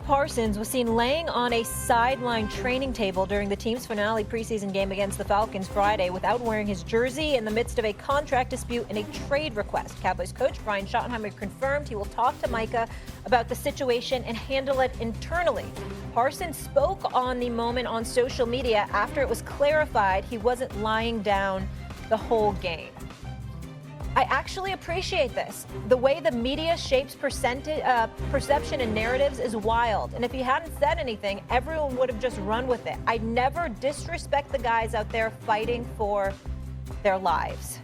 Parsons was seen laying on a sideline training table during the team's finale preseason game against the Falcons Friday without wearing his jersey in the midst of a contract dispute and a trade request. Cowboys coach Brian Schottenheimer confirmed he will talk to Micah about the situation and handle it internally. Parsons spoke on the moment on social media after it was clarified he wasn't lying down the whole game. I actually appreciate this. The way the media shapes perception and narratives is wild. And if he hadn't said anything, everyone would have just run with it. I never disrespect the guys out there fighting for their lives.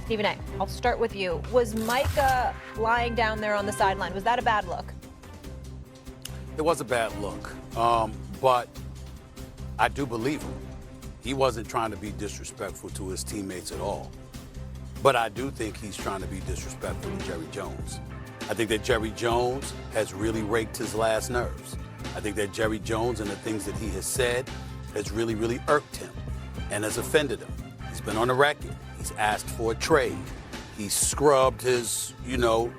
Stephen A., I'll start with you. Was Micah lying down there on the sideline? Was that a bad look? It was a bad look, but I do believe him. He wasn't trying to be disrespectful to his teammates at all. But I do think he's trying to be disrespectful to Jerry Jones. I think that Jerry Jones has really raked his last nerves. I think that Jerry Jones and the things that he has said has really, really irked him and has offended him. He's been on the record. He's asked for a trade. He's scrubbed his,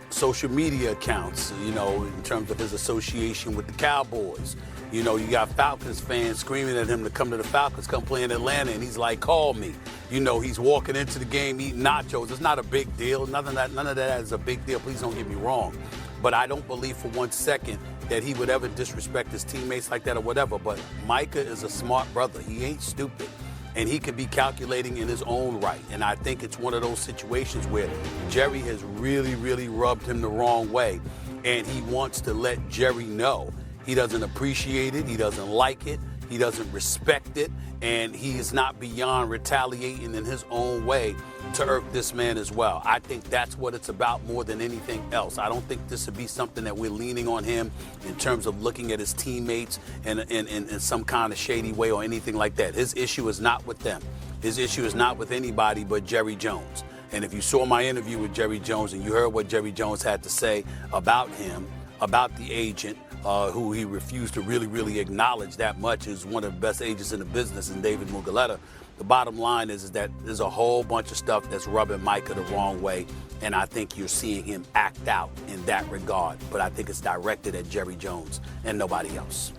social media accounts, in terms of his association with the Cowboys. You got Falcons fans screaming at him to come to the Falcons, come play in Atlanta, and he's like, call me. He's walking into the game eating nachos. It's not a big deal. None of that is a big deal. Please don't get me wrong. But I don't believe for 1 second that he would ever disrespect his teammates like that or whatever. But Micah is a smart brother. He ain't stupid. And he can be calculating in his own right. And I think it's one of those situations where Jerry has really, really rubbed him the wrong way. And he wants to let Jerry know he doesn't appreciate it. He doesn't like it. He doesn't respect it. And he is not beyond retaliating in his own way to irk this man as well. I think that's what it's about more than anything else. I don't think this would be something that we're leaning on him in terms of looking at his teammates in some kind of shady way or anything like that. His issue is not with them. His issue is not with anybody but Jerry Jones. And if you saw my interview with Jerry Jones and you heard what Jerry Jones had to say about him, about the agent, who he refused to really, really acknowledge that much as one of the best agents in the business, in David Mugoleta. The bottom line is that there's a whole bunch of stuff that's rubbing Micah the wrong way, and I think you're seeing him act out in that regard. But I think it's directed at Jerry Jones and nobody else.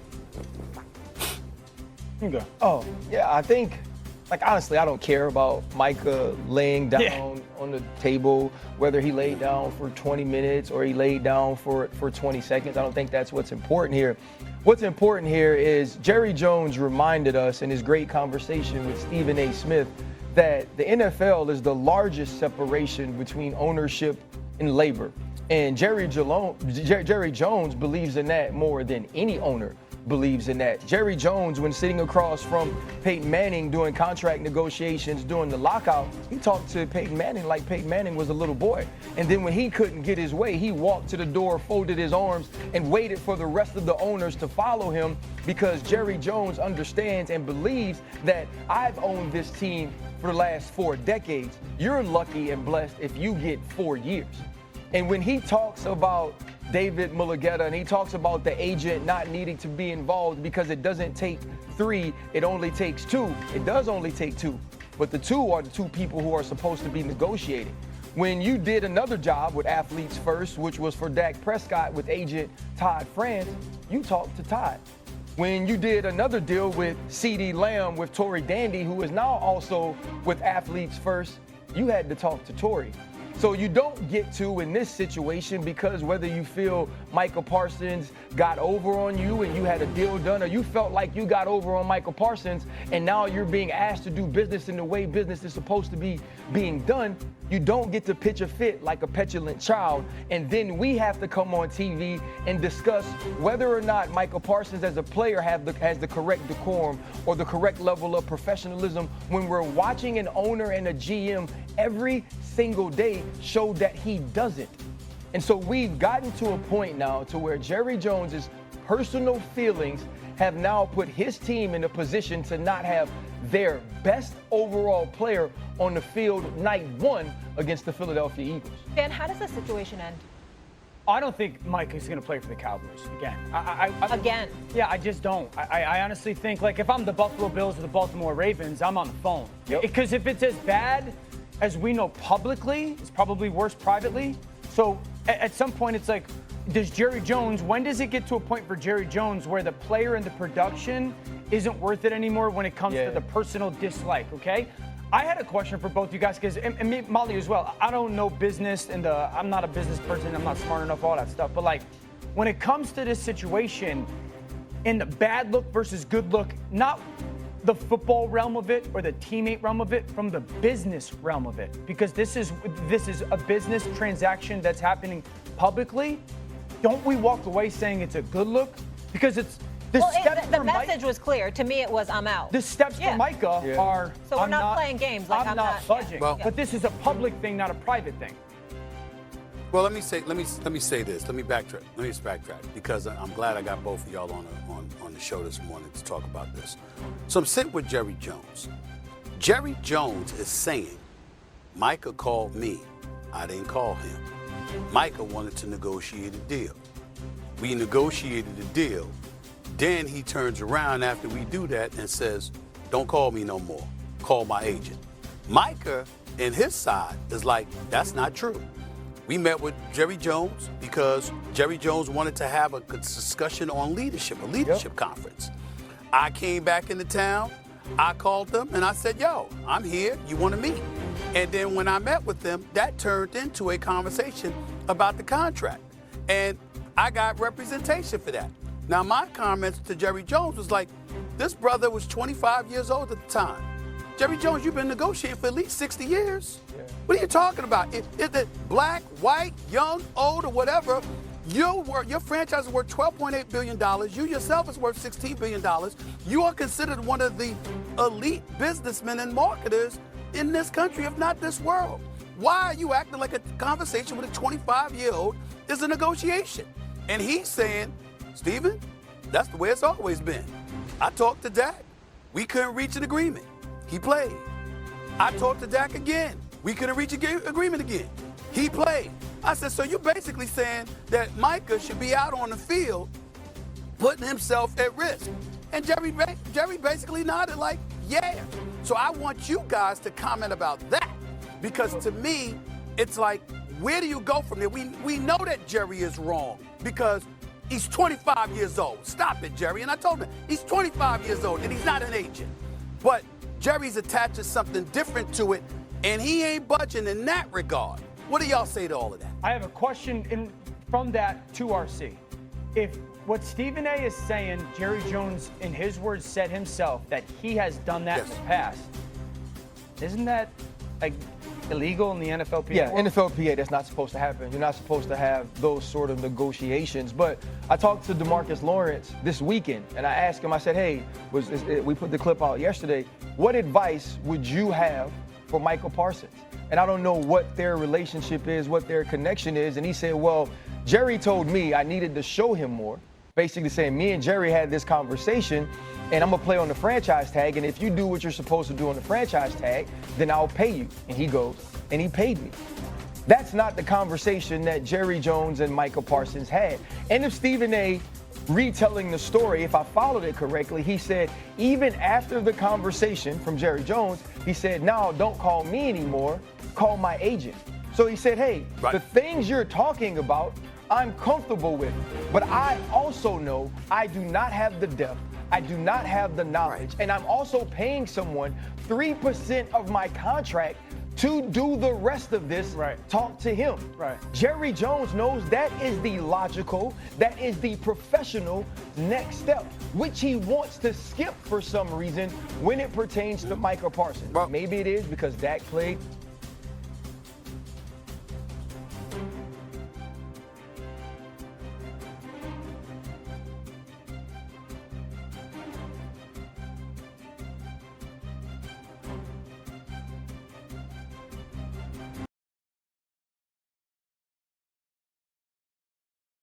Okay. Oh, yeah, I think, honestly, I don't care about Micah laying down on the table, whether he laid down for 20 minutes or he laid down for 20 seconds. I don't think that's what's important here. What's important here is Jerry Jones reminded us in his great conversation with Stephen A. Smith that the NFL is the largest separation between ownership and labor. And Jerry Jones believes in that more than any owner believes in that. Jerry Jones, when sitting across from Peyton Manning doing contract negotiations during the lockout, he talked to Peyton Manning like Peyton Manning was a little boy. And then when he couldn't get his way, he walked to the door, folded his arms, and waited for the rest of the owners to follow him, because Jerry Jones understands and believes that I've owned this team for the last 4 decades. You're lucky and blessed if you get 4 years. And when he talks about David Mugoleta, and he talks about the agent not needing to be involved because it doesn't take 3, it only takes 2. It does only take 2, but the 2 are the 2 people who are supposed to be negotiating. When you did another job with Athletes First, which was for Dak Prescott with agent Todd France, you talked to Todd. When you did another deal with CeeDee Lamb with Tory Dandy, who is now also with Athletes First, you had to talk to Tory. So you don't get to in this situation, because whether you feel Micah Parsons got over on you and you had a deal done, or you felt like you got over on Micah Parsons and now you're being asked to do business in the way business is supposed to be being done, you don't get to pitch a fit like a petulant child. And then we have to come on TV and discuss whether or not Micah Parsons as a player has the correct decorum or the correct level of professionalism, when we're watching an owner and a GM every single day show that he doesn't. And so we've gotten to a point now to where Jerry Jones's personal feelings have now put his team in a position to not have their best overall player on the field night 1 against the Philadelphia Eagles. Dan, how does this situation end? I don't think Mike is going to play for the Cowboys again. Again? Yeah, I just don't. I honestly think, if I'm the Buffalo Bills or the Baltimore Ravens, I'm on the phone. Because if it's as bad as we know publicly, it's probably worse privately. So at some point, it's like, when does it get to a point for Jerry Jones where the player and the production isn't worth it anymore when it comes to the personal dislike, okay? I had a question for both you guys, because, and me, Molly as well, I don't know business, and I'm not a business person, I'm not smart enough, all that stuff, but like, when it comes to this situation, in the bad look versus good look, not the football realm of it or the teammate realm of it, from the business realm of it, because this is a business transaction that's happening publicly. Don't we walk away saying it's a good look? Because it's the message was clear. To me, it was I'm out. The steps for Micah are. So we're not playing games. Like I'm not budging. Well, but this is a public thing, not a private thing. Well, let me say this. Let me backtrack. Because I'm glad I got both of y'all on the show this morning to talk about this. So I'm sitting with Jerry Jones. Jerry Jones is saying, Micah called me. I didn't call him. Micah wanted to negotiate a deal. We negotiated a deal. Then he turns around after we do that and says, don't call me no more. Call my agent. Micah, in his side, is like, that's not true. We met with Jerry Jones because Jerry Jones wanted to have a discussion on leadership, a leadership conference. I came back into town. I called them and I said, yo, I'm here. You want to meet? And then when I met with them, that turned into a conversation about the contract. And I got representation for that. Now, my comments to Jerry Jones was like, this brother was 25 years old at the time. Jerry Jones, you've been negotiating for at least 60 years. Yeah. What are you talking about? If it black, white, young, old, or whatever, your franchise is worth $12.8 billion. You yourself is worth $16 billion. You are considered one of the elite businessmen and marketers in this country, if not this world. Why are you acting like a conversation with a 25-year-old is a negotiation? And he's saying, Steven, that's the way it's always been. I talked to Dak. We couldn't reach an agreement. He played. I talked to Dak again. We couldn't reach an agreement again. He played. I said, so you're basically saying that Micah should be out on the field putting himself at risk. And Jerry basically nodded like, yeah. So I want you guys to comment about that, because to me, it's like, where do you go from there? We know that Jerry is wrong because he's 25 years old. Stop it, Jerry. And I told him, he's 25 years old and he's not an agent. But Jerry's attaching something different to it, and he ain't budging in that regard. What do y'all say to all of that? I have a question from that to RC. If what Stephen A. is saying, Jerry Jones, in his words, said himself that he has done that in the past, isn't that like illegal in the NFLPA? Yeah, NFLPA, that's not supposed to happen. You're not supposed to have those sort of negotiations. But I talked to DeMarcus Lawrence this weekend, and I asked him, I said, hey, we put the clip out yesterday, what advice would you have for Michael Parsons? And I don't know what their relationship is, what their connection is. And he said, well, Jerry told me I needed to show him more. Basically saying, me and Jerry had this conversation, and I'm going to play on the franchise tag, and if you do what you're supposed to do on the franchise tag, then I'll pay you. And he goes, and he paid me. That's not the conversation that Jerry Jones and Micah Parsons had. And if Stephen A. retelling the story, if I followed it correctly, he said, even after the conversation from Jerry Jones, he said, no, don't call me anymore, call my agent. So he said, hey, the things you're talking about, I'm comfortable with. But I also know I do not have the depth. I do not have the knowledge. And I'm also paying someone 3% of my contract to do the rest of this. Talk to him. Jerry Jones knows that is the logical, that is the professional next step, which he wants to skip for some reason when it pertains to Micah Parsons. Maybe it is because Dak played